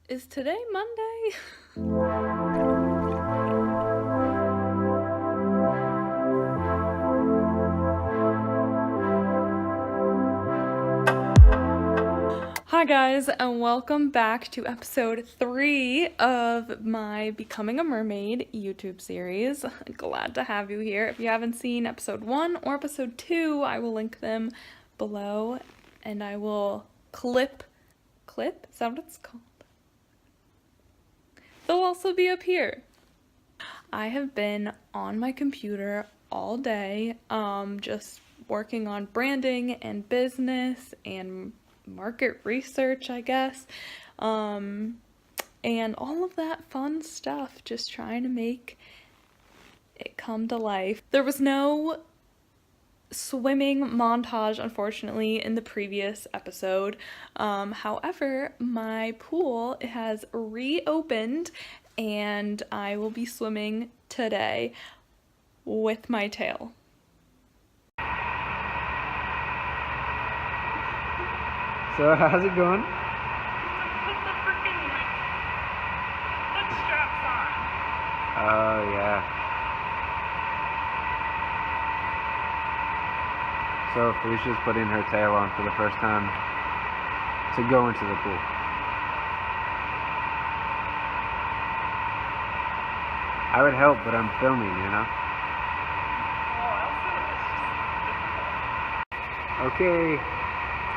Is today Monday? Hi guys, and welcome back to episode 3 of my Becoming a Mermaid YouTube series. Glad to have you here. If you haven't seen episode 1 or episode 2, I will link them below, and I will clip? Is that what it's called? They'll also be up here. I have been on my computer all day, just working on branding and business and market research, I guess, and all of that fun stuff, just trying to make it come to life. There was no swimming montage, unfortunately, in the previous episode. However, my pool has reopened and I will be swimming today with my tail. So how's it going? Put the freaking foot straps on. Oh yeah. So Felicia's putting her tail on for the first time to go into the pool. I would help, but I'm filming, you know? Okay,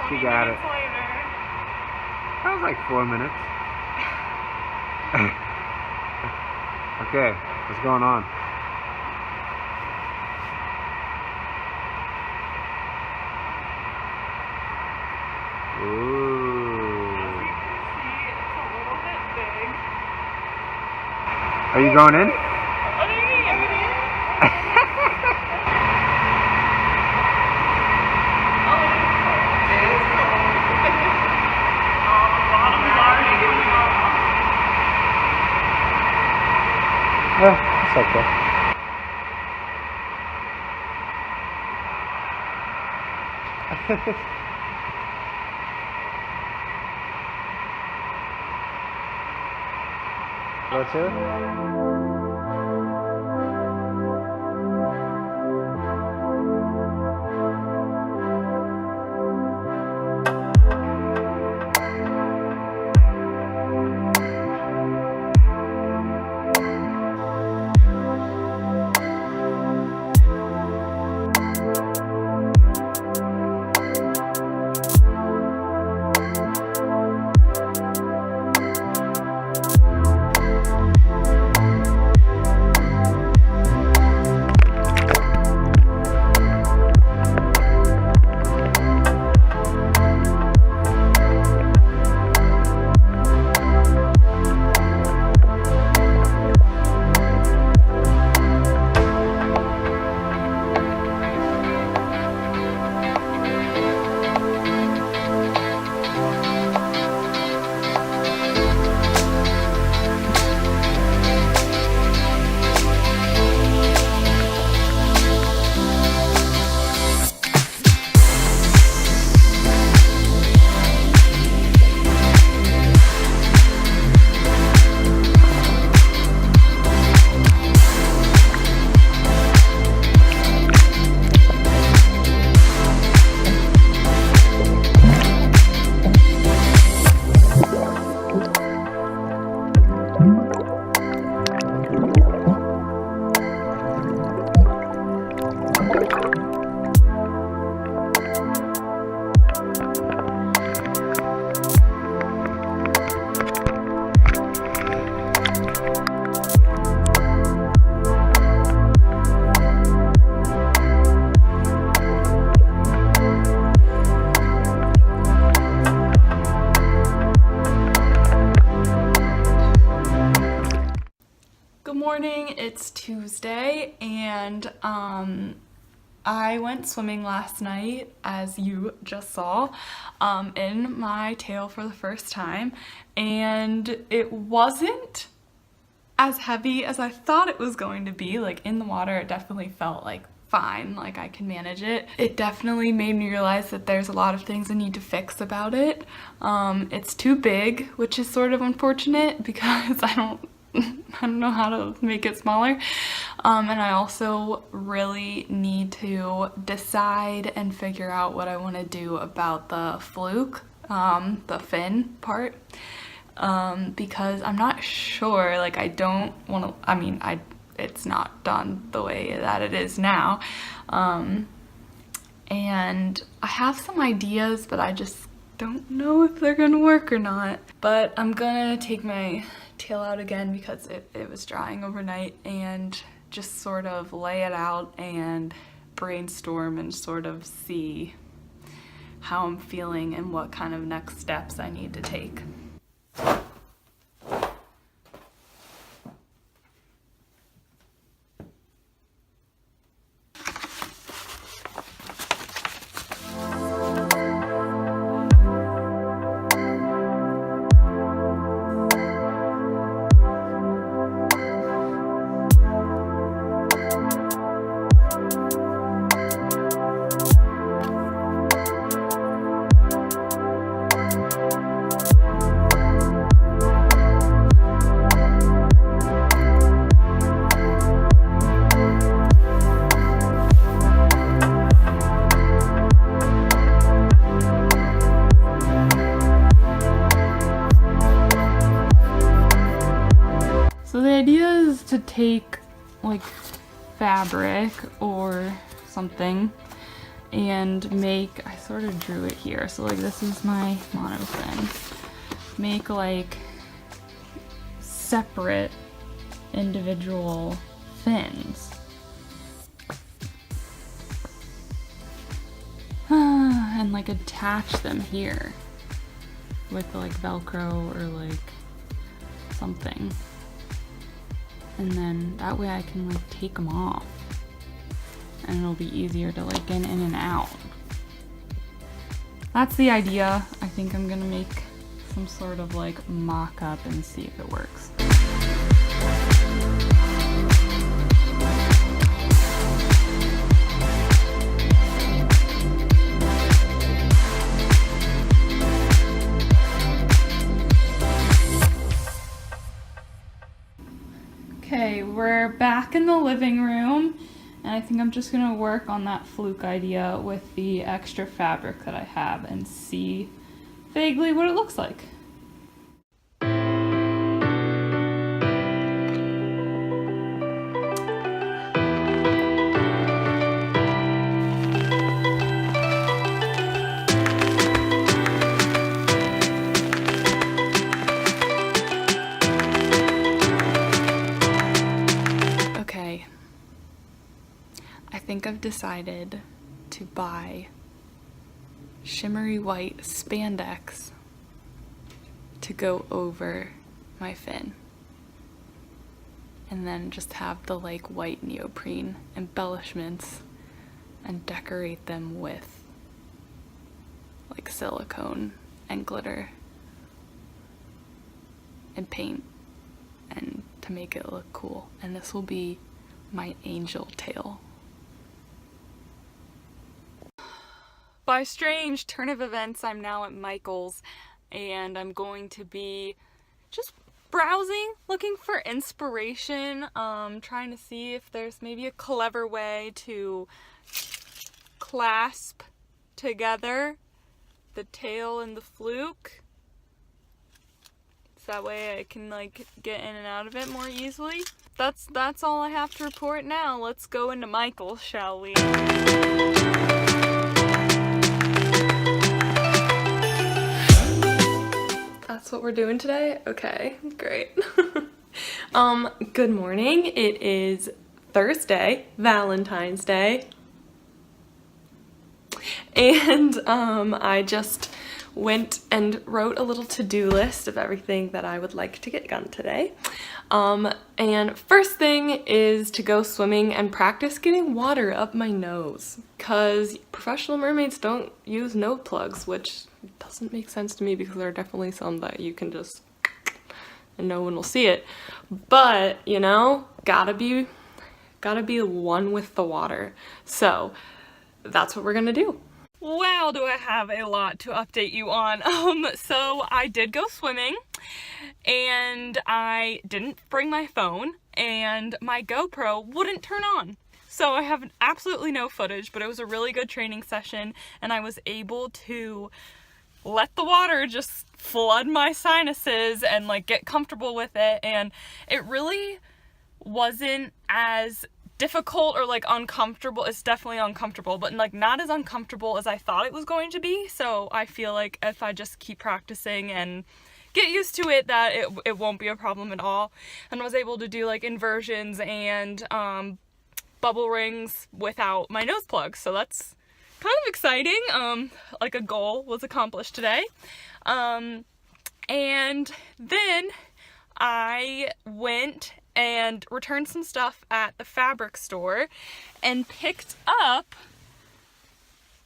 she got it. That was like 4 minutes. Okay, what's going on? Ooh. As you can see, it's a little bit big. Are you going in? What do you mean? It's okay. Go to? It's Tuesday, and I went swimming last night, as you just saw, in my tail for the first time, and it wasn't as heavy as I thought it was going to be. Like, in the water, it definitely felt like fine, like I can manage it. It definitely made me realize that there's a lot of things I need to fix about it. It's too big, which is sort of unfortunate because I don't know how to make it smaller. And I also really need to decide and figure out what I want to do about the fluke, the fin part, because I'm not sure, like I don't want to, I mean, it's not done the way that it is now. And I have some ideas, but I just don't know if they're gonna work or not. But I'm gonna take my tail out again because it was drying overnight, and just sort of lay it out and brainstorm and sort of see how I'm feeling and what kind of next steps I need to take. So the idea is to take like fabric or something and make, I sort of drew it here, so like this is my monofin. Make like separate individual fins. And like attach them here with like Velcro or like something. And then that way I can like take them off and it'll be easier to like get in and out. That's the idea. I think I'm gonna make some sort of like mock-up and see if it works. Okay, we're back in the living room, and I think I'm just gonna work on that fluke idea with the extra fabric that I have and see vaguely what it looks like. I think I've decided to buy shimmery white spandex to go over my fin, and then just have the like white neoprene embellishments and decorate them with like silicone and glitter and paint, and to make it look cool. And this will be my angel tail. By a strange turn of events, I'm now at Michael's, and I'm going to be just browsing, looking for inspiration, trying to see if there's maybe a clever way to clasp together the tail and the fluke. So that way I can like get in and out of it more easily. That's all I have to report now. Let's go into Michael's, shall we? That's what we're doing today? Okay, great. Good morning. It is Thursday, Valentine's Day. And I just went and wrote a little to-do list of everything that I would like to get done today. And first thing is to go swimming and practice getting water up my nose, because professional mermaids don't use nose plugs, which doesn't make sense to me because there are definitely some that you can just and no one will see it. But, you know, gotta be Gotta be one with the water. So that's what we're gonna do. Wow, do I have a lot to update you on. So I did go swimming and I didn't bring my phone and my GoPro wouldn't turn on. So I have absolutely no footage, but it was a really good training session and I was able to let the water just flood my sinuses and like get comfortable with it, and it really wasn't as difficult or like uncomfortable. It's definitely uncomfortable, but like not as uncomfortable as I thought it was going to be. So I feel like if I just keep practicing and get used to it, that it won't be a problem at all. And I was able to do like inversions and bubble rings without my nose plugs, so that's kind of exciting. Like a goal was accomplished today. And then I went and returned some stuff at the fabric store and picked up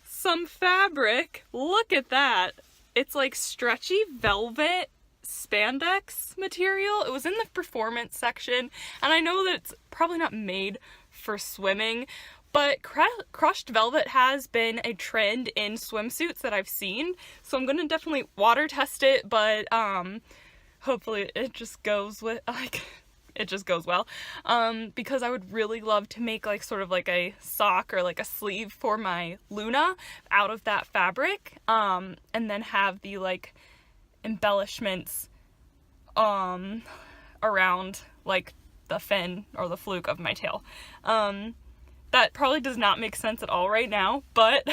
some fabric. Look at that. It's like stretchy velvet spandex material. It was in the performance section, and I know that it's probably not made for swimming, but crushed velvet has been a trend in swimsuits that I've seen, so I'm gonna definitely water test it, but hopefully it just goes with, like, it just goes well, because I would really love to make like sort of like a sock or like a sleeve for my Luna out of that fabric, and then have the like embellishments around like the fin or the fluke of my tail. That probably does not make sense at all right now, but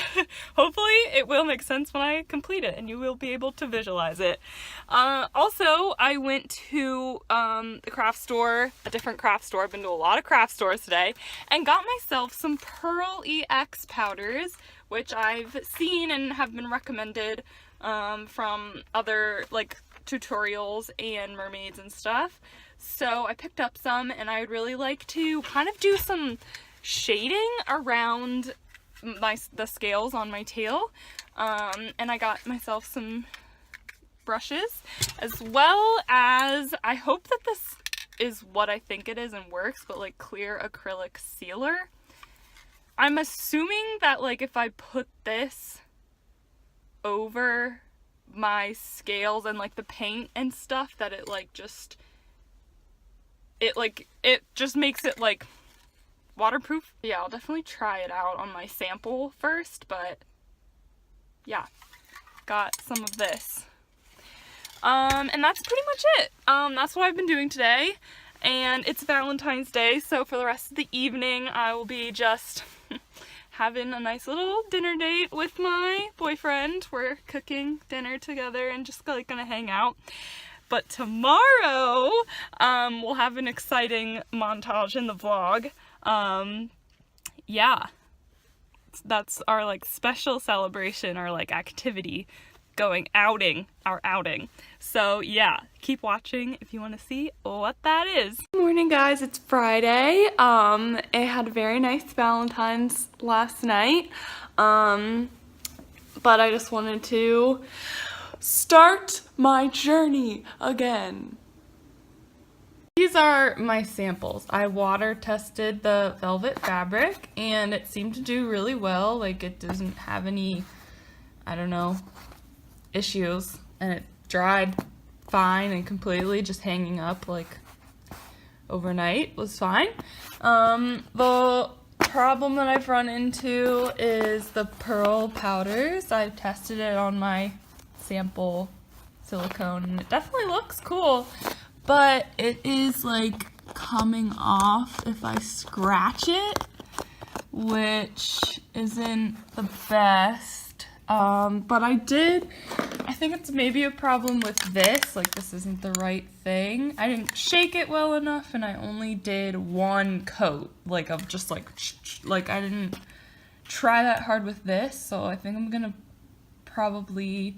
hopefully it will make sense when I complete it and you will be able to visualize it. Also, I went to the craft store, a different craft store. I've been to a lot of craft stores today, and got myself some Pearl EX powders, which I've seen and have been recommended from other like tutorials and mermaids and stuff. So I picked up some, and I would really like to kind of do some shading around the scales on my tail, and I got myself some brushes, as well as, I hope that this is what I think it is and works, but like clear acrylic sealer. I'm assuming that like if I put this over my scales and like the paint and stuff, that it like it just makes it like waterproof. Yeah, I'll definitely try it out on my sample first, but yeah, got some of this. And that's pretty much it. That's what I've been doing today, and it's Valentine's Day, so for the rest of the evening I will be just having a nice little dinner date with my boyfriend. We're cooking dinner together and just like gonna hang out. But tomorrow, we'll have an exciting montage in the vlog. Yeah, that's our like special celebration, our like activity, going outing, our outing. So yeah, keep watching if you want to see what that is. Good morning, guys, it's Friday. I had a very nice Valentine's last night, but I just wanted to start my journey again. These are my samples. I water tested the velvet fabric and it seemed to do really well. Like, it doesn't have any, I don't know, issues, and it dried fine and completely. Just hanging up like overnight was fine. The problem that I've run into is the pearl powders. I've tested it on my sample silicone and it definitely looks cool, but it is like coming off if I scratch it, which isn't the best. But I think it's maybe a problem with this, like this isn't the right thing. I didn't shake it well enough, and I only did one coat, like of just like I didn't try that hard with this, so I think I'm gonna probably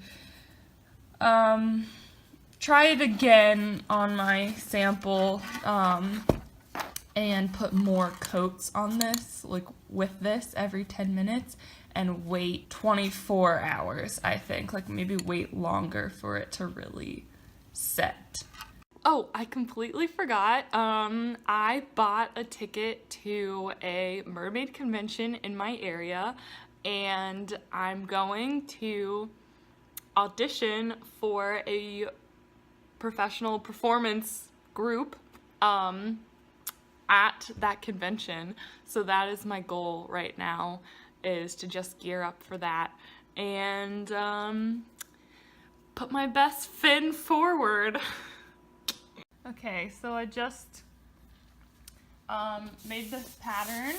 try it again on my sample, and put more coats on this, like with this every 10 minutes, and wait 24 hours, I think, like maybe wait longer for it to really set. Oh, I completely forgot. I bought a ticket to a mermaid convention in my area, and I'm going to audition for a professional performance group at that convention. So that is my goal right now, is to just gear up for that and put my best fin forward. Okay, so I just made this pattern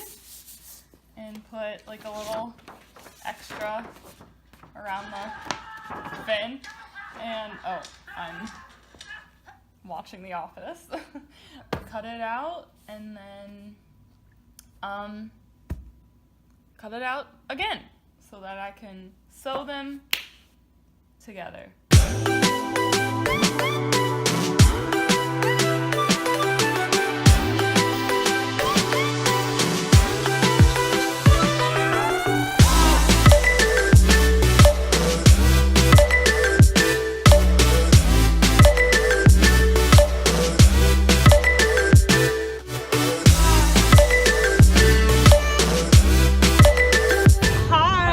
and put like a little extra around the fin, and oh, I'm watching The Office. Cut it out and then cut it out again so that I can sew them together.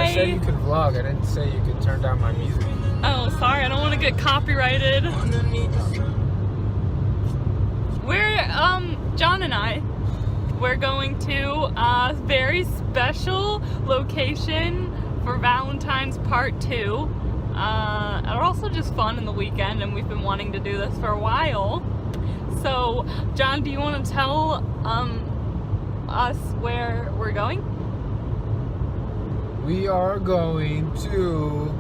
I said you could vlog. I didn't say you could turn down my music. Oh, sorry, I don't want to get copyrighted. We're, John and I, we're going to a very special location for Valentine's Part 2. And also just fun in the weekend, and we've been wanting to do this for a while. So, John, do you want to tell, us where we're going? We are going to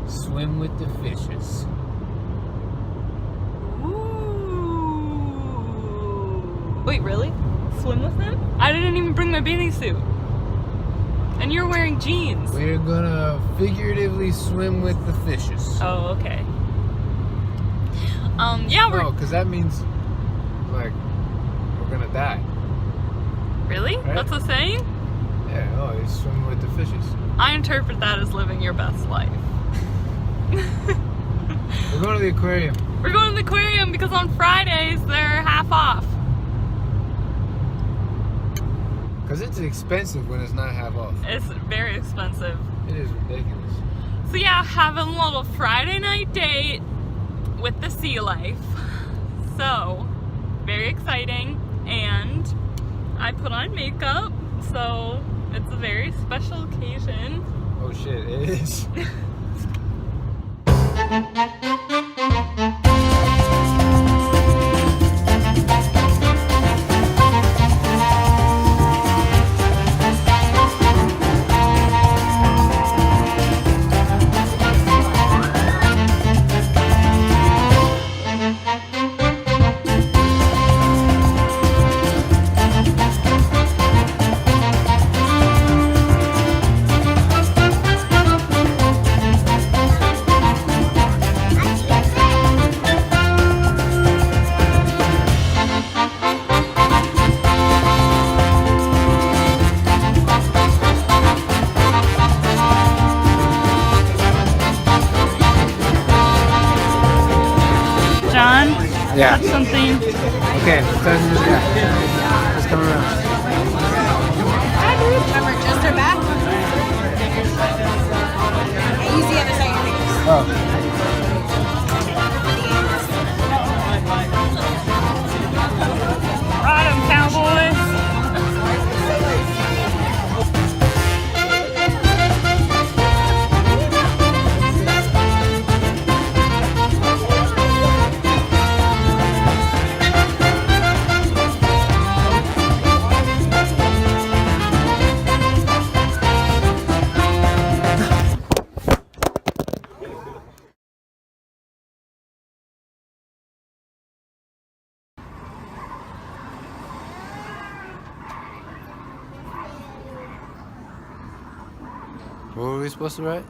swim with the fishes. Ooh. Wait, really? Swim with them? I didn't even bring my bathing suit. And you're wearing jeans. We're gonna figuratively swim with the fishes. Oh, okay. Yeah, we're... No, because that means, like, we're gonna die. Really? Right? That's a saying? Yeah, oh, you're swimming with the fishes. I interpret that as living your best life. We're going to the aquarium. We're going to the aquarium because on Fridays they're half off. Because it's expensive when it's not half off. It's very expensive. It is ridiculous. So yeah, having a little Friday night date with the sea life. So, very exciting. And I put on makeup, so it's a very special occasion. Oh shit, it is. John? Yeah. Touch something. Okay, let's come around. Remember, just her back. Okay, use the other side of your fingers. Oh. Ride 'em, cowboys. What were we supposed to write?